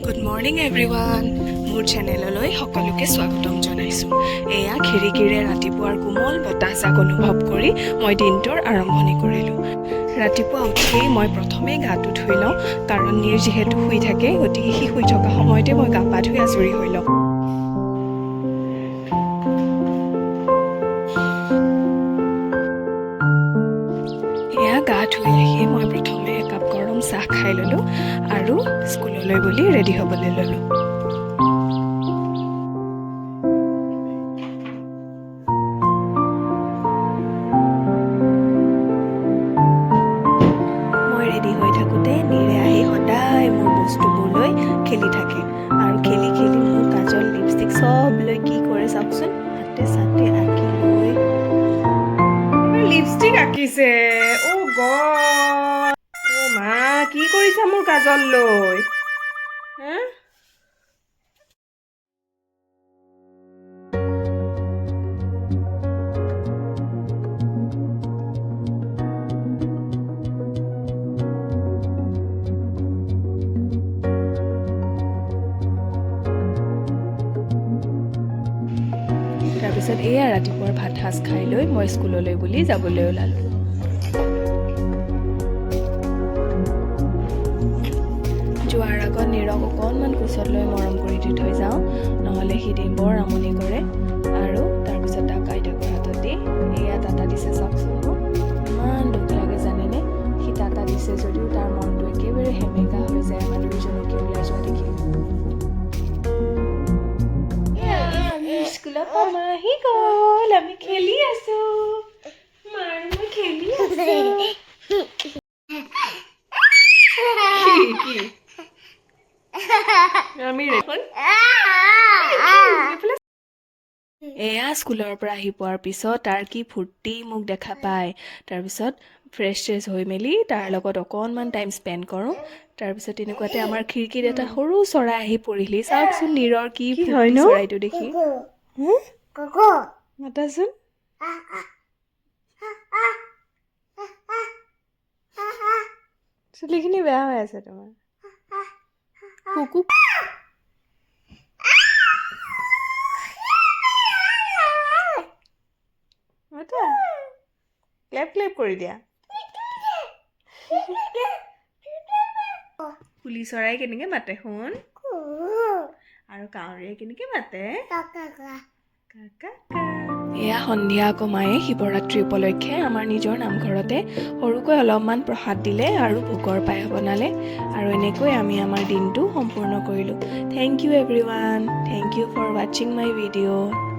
Good morning everyone. মোৰ চেনেললৈ সকলোকে স্বাগতম জনাইছো। এয়া খিৰিকীৰে ৰাতিপুৱাৰ কোমল বতাহজাক অনুভৱ কৰি মই দিনটোৰ আৰম্ভণি কৰিলোঁ। ৰাতিপুৱা উঠিয়েই মই প্ৰথমে গাটো ধুই লওঁ, কাৰণ নীৰ যিহেতু শুই থাকে, গতিকে সি শুই থকা সময়তে মই গা পা ধুই আজৰি হৈ লওঁ। এয়া গা ধুই আহি মই প্ৰথমে একাপ গৰম চাহ খাই ল'লোঁ আৰু স্কুললৈ বুলি ৰেডি হ'বলৈ ল'লোঁ। ৰেডি হৈ থাকোঁতে নীৰে আহি সদায় মোৰ বস্তুবোৰ লৈ খেলি থাকে আৰু খেলি খেলি মোৰ কাজল লিপষ্টিক চব লৈ কি কৰে চাওকচোন, হাতে চাতে আঁকি লৈ লিপষ্টিক আঁকিছে। অ' গড, অ' মা, কি কৰিছা মোৰ কাজল লৈ? হা? তাৰপিছত এয়া ৰাতিপুৱাৰ ভাত সাজ খাই লৈ মই স্কুললৈ বুলি যাবলৈ ওলালোঁ। যোৱাৰ আগত নীৰক অকণমান কোচত লৈ মৰম কৰি দি থৈ যাওঁ, নহ'লে সি বৰ আমনি কৰে। আৰু তাৰপিছত তাক আইতাকৰ হাতত দি এয়া টাটা দিছে চাওকচোন। মোক ইমান দুখ লাগে জানেনে, সি টাটা দিছে যদিও তাৰ মনটো একেবাৰে সেমেকা হৈ যায় আমাৰ দুয়োজনকে ওলাই যোৱা দেখি। স্কুলৰ পৰা মা আহি গ'ল, আমি খেলি আছো। মাৰ মই খেলি আছো। এয়া স্কুলৰ পৰা আহি পোৱাৰ পিছত তাৰ কি ফূৰ্তি মোক দেখা পায়। তাৰপিছত ফ্ৰেছ হৈ মেলি তাৰ লগত অকণমান টাইম স্পেণ্ড কৰোঁ। তাৰপিছত তেনেকুৱাতে আমাৰ খিৰিকীত এটা সৰু চৰাই আহি পৰিলি। চাওকচোন নীৰৰ কি ফূৰ্তি চৰাইটো দেখি। মাতাচোন। চুলিখিনি বেয়া হৈ আছে তোমাৰ। কুকু ক্লেপ ক্লেপ কৰি দিয়া। কুলি চৰাই কেনেকে মাতে শুন, আৰু কাউৰীয়ে কেনেকে মাতে। এয়া সন্ধিয়া আকৌ মায়ে শিৱৰাত্ৰি উপলক্ষে আমাৰ নিজৰ নামঘৰতে সৰুকৈ অলপমান প্ৰসাদ দিলে আৰু ভোগৰ পায়স বনালে, আৰু এনেকৈ আমি আমাৰ দিনটো সম্পূৰ্ণ কৰিলোঁ। Thank you everyone, thank you for ৱাচিং মাই ভিডিঅ'।